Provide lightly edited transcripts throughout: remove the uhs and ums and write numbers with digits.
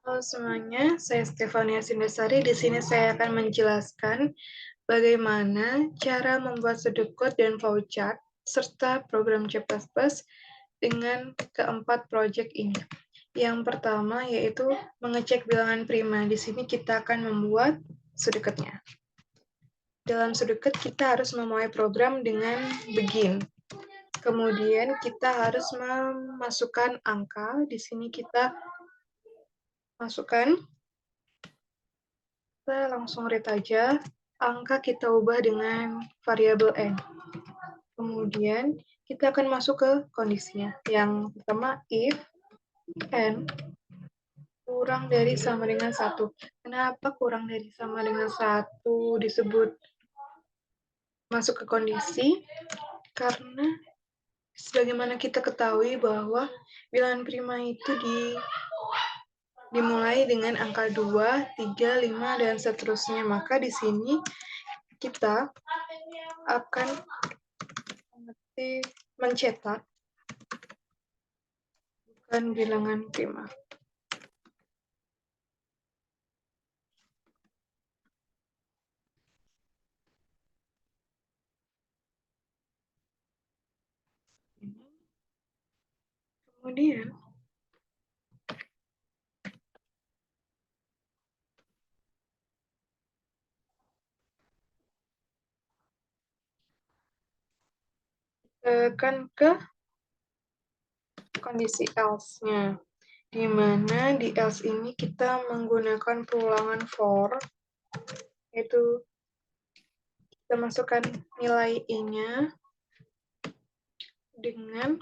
Halo semuanya, saya Stefania Sindasari. Di sini saya akan menjelaskan bagaimana cara membuat sudut dan flowchart serta program C++ dengan keempat proyek ini. Yang pertama yaitu mengecek bilangan prima. Di sini kita akan membuat sudutnya. Dalam sudut kita harus memulai program dengan begin. Kemudian kita harus memasukkan angka. Di sini kita masukkan. Kita langsung read aja. Angka kita ubah dengan variabel n. Kemudian kita akan masuk ke kondisinya. Yang pertama, if n kurang dari sama dengan 1. Kenapa kurang dari sama dengan 1 disebut masuk ke kondisi? Karena sebagaimana kita ketahui bahwa bilangan prima itu dimulai dengan angka 2, 3, 5, dan seterusnya. Maka di sini kita akan mencetak bukan bilangan prima. Kemudian akan ke kondisi else-nya, di mana di else ini kita menggunakan perulangan for, yaitu kita masukkan nilai i-nya dengan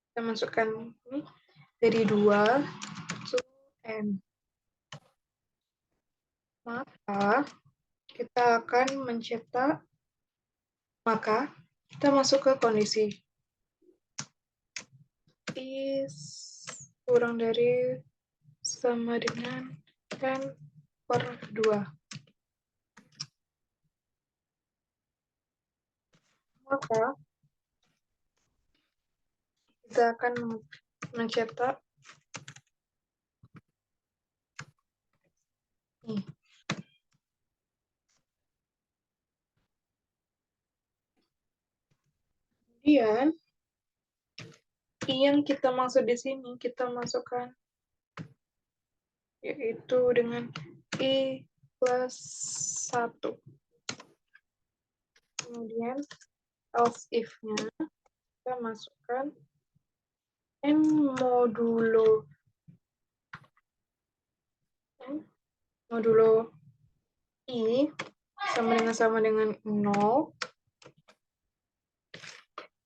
kita masukkan ini dari 2 to n. Maka kita akan mencetak, maka kita masuk ke kondisi is kurang dari sama dengan n per 2. Maka kita akan mencetak ini. Kemudian i yang kita maksud di sini kita masukkan yaitu dengan i plus 1. Kemudian else if-nya kita masukkan n modulo i sama dengan 0,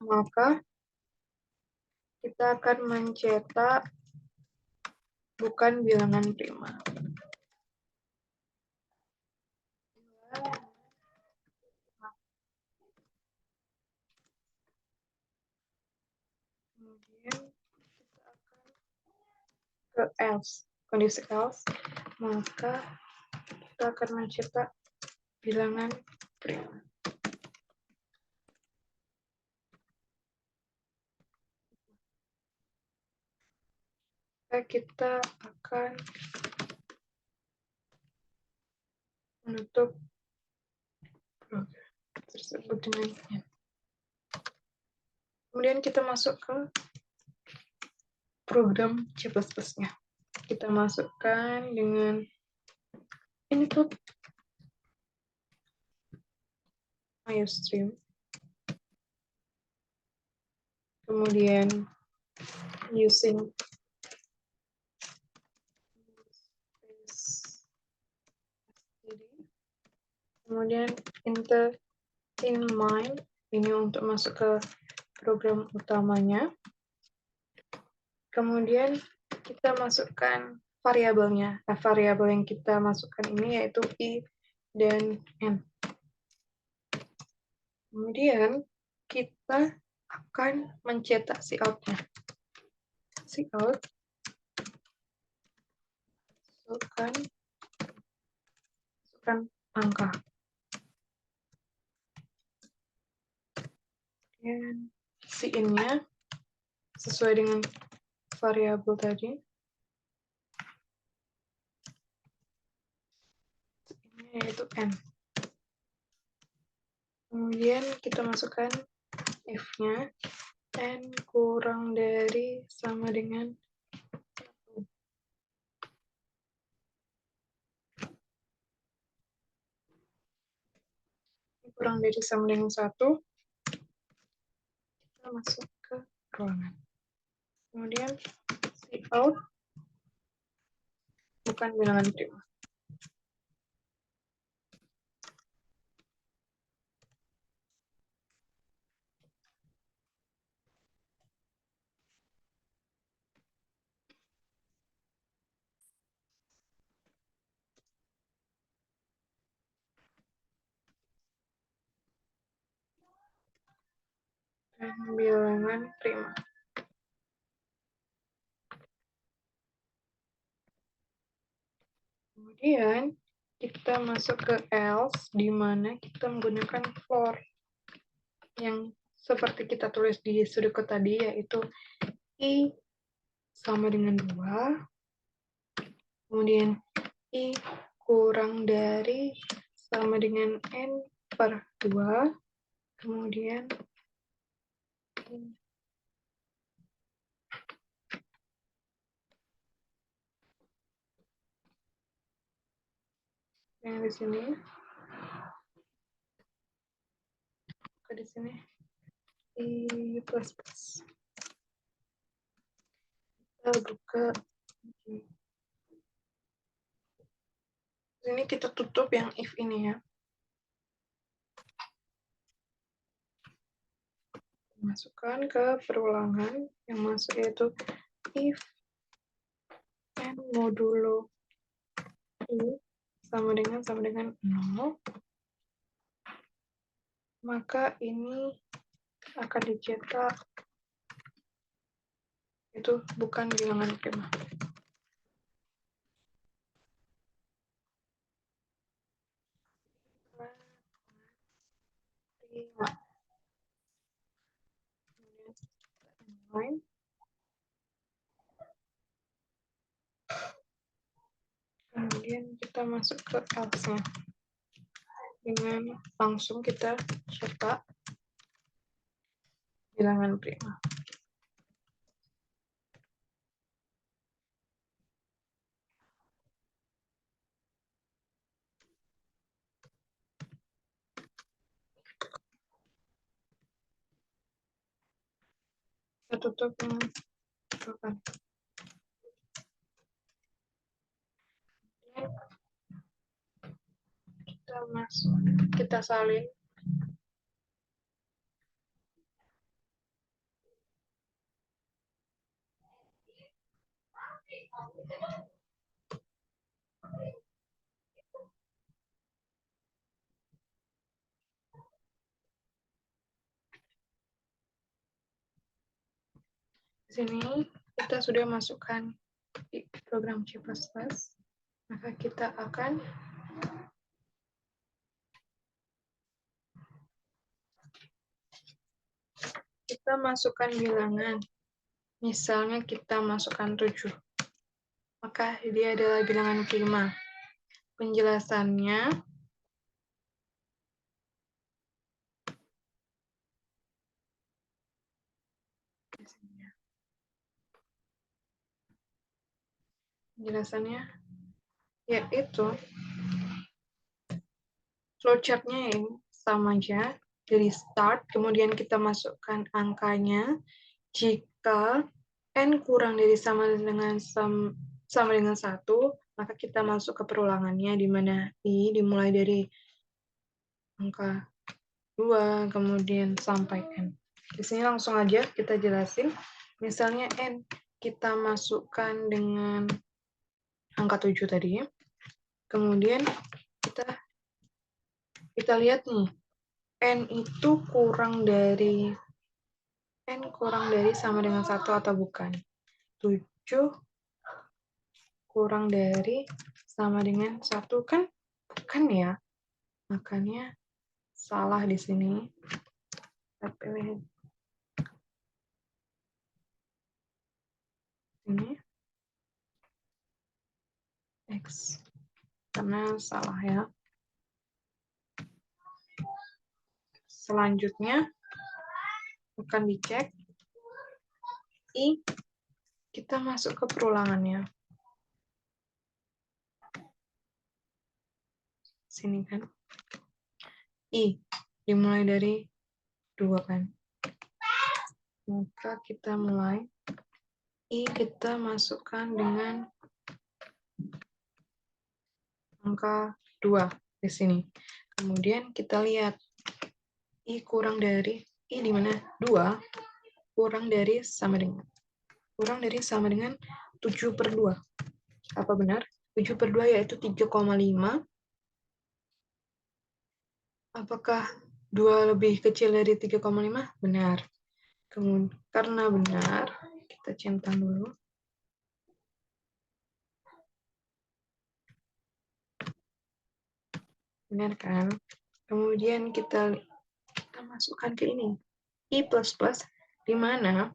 maka kita akan mencetak bukan bilangan prima. Kemudian kita akan ke else, kondisi else, maka kita akan mencetak bilangan prima. Kita akan menutup program tersebut dengan n. Kemudian kita masuk ke program C++-nya. Kita masukkan dengan input IOStream. Kemudian using kemudian enter in mind, ini untuk masuk ke program utamanya. Kemudian kita masukkan variabelnya. Nah, variabel yang kita masukkan ini yaitu i dan n. Kemudian kita akan mencetak cout-nya. Cout masukkan angka. Dan in-nya sesuai dengan variabel tadi. Ini yaitu N. Kemudian kita masukkan F-nya. N kurang dari sama dengan 1. Kurang dari sama dengan 1. Kita masuk ke ruangan. Kemudian si out bukan bilangan prima. Dan bilangan prima. Kemudian kita masuk ke else, di mana kita menggunakan for yang seperti kita tulis di sudut kota tadi, yaitu I sama dengan 2, kemudian I kurang dari sama dengan N per 2, kemudian yang di sini, di sini I plus plus. Kita buka ini, kita tutup yang if ini ya. Masukkan ke perulangan yang masuk yaitu if n modulo I sama dengan 0, maka ini akan dicetak itu bukan bilangan prima. Kemudian kita masuk ke else-nya. Dengan langsung kita cetak bilangan prima. Kita tutup dengan tutupan. Kita masuk, kita salin. Di sini kita sudah masukkan di program C++, maka kita akan masukkan bilangan. Misalnya kita masukkan 7, maka dia adalah bilangan prima. Penjelasannya yaitu flowchart-nya ini sama aja. Dari start, kemudian kita masukkan angkanya. Jika n kurang dari sama dengan 1, maka kita masuk ke perulangannya, di mana I dimulai dari angka 2, kemudian sampai n. Di sini langsung aja kita jelasin. Misalnya n kita masukkan dengan angka 7 tadi. Kemudian kita lihat nih, n itu kurang dari sama dengan 1 atau bukan. 7 kurang dari sama dengan 1 kan bukan ya. Makanya salah di sini. Kita pilih Ini X. Karena salah ya. Selanjutnya akan dicek I. Kita masuk ke perulangannya. Sini kan. I. Dimulai dari 2 kan. Maka kita mulai. I kita masukkan dengan angka 2 di sini. Kemudian kita lihat I kurang dari I di mana? 2 kurang dari sama dengan. Kurang dari sama dengan 7/2. Apa benar? 7/2 yaitu 3,5. Apakah 2 lebih kecil dari 3,5? Benar. Kemudian, karena benar, kita centang dulu. Benar kan? Kemudian kita masukkan ke ini. I++, di mana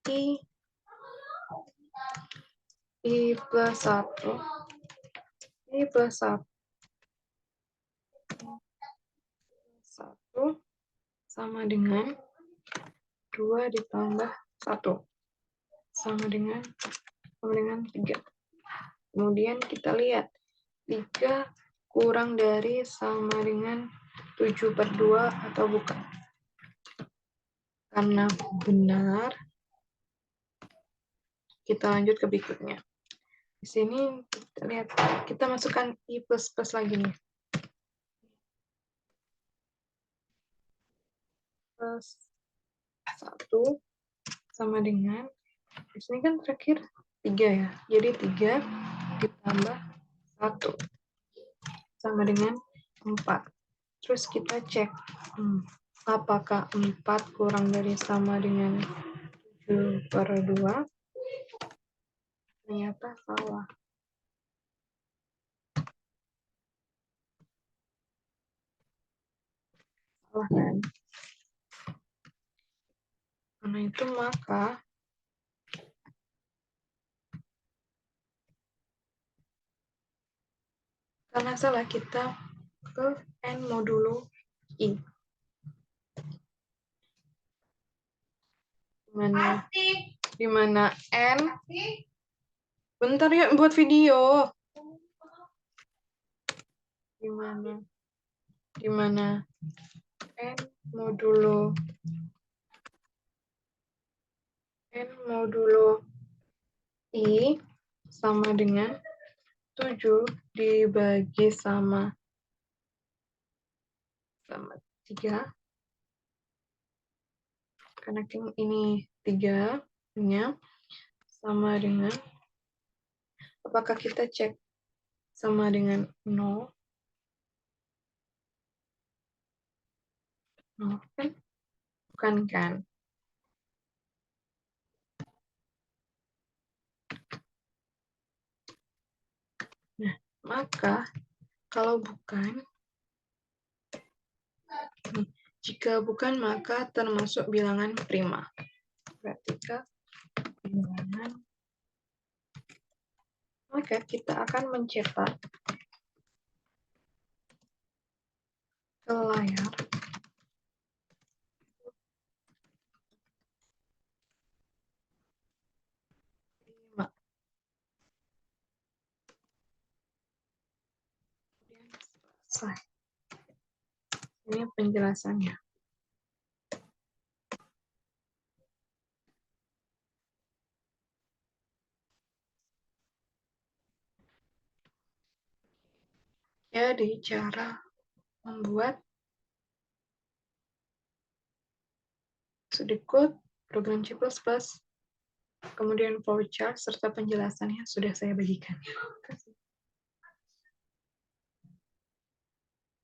I plus 1 sama dengan 2 ditambah 1 sama dengan 3. Kemudian kita lihat 3 kurang dari sama dengan 7/2 atau bukan. Karena benar, kita lanjut ke berikutnya. Di sini kita lihat, kita masukkan I++ lagi nih. Plus 1 sama dengan, di sini kan terakhir 3 ya. Jadi 3 ditambah 1 sama dengan 4. Terus kita cek, apakah 4 kurang dari sama dengan 7/2? Ternyata salah. Salah kan? Karena itu maka karena salah kita ke N modulo I. Di mana N? Bentar ya, buat video. Di mana N modulo I sama dengan 7 dibagi sama 3. Karena ini 3-nya sama dengan, apakah kita cek sama dengan 0? 0 kan? Bukan kan? Nah, maka kalau bukan, jika bukan maka termasuk bilangan prima. Berarti bilangan. Maka kita akan mencetak ke layar prima. Selesai. Ini penjelasannya. Jadi cara membuat Sudikode, program C++, kemudian flowchart, serta penjelasannya sudah saya bagikan. Terima kasih.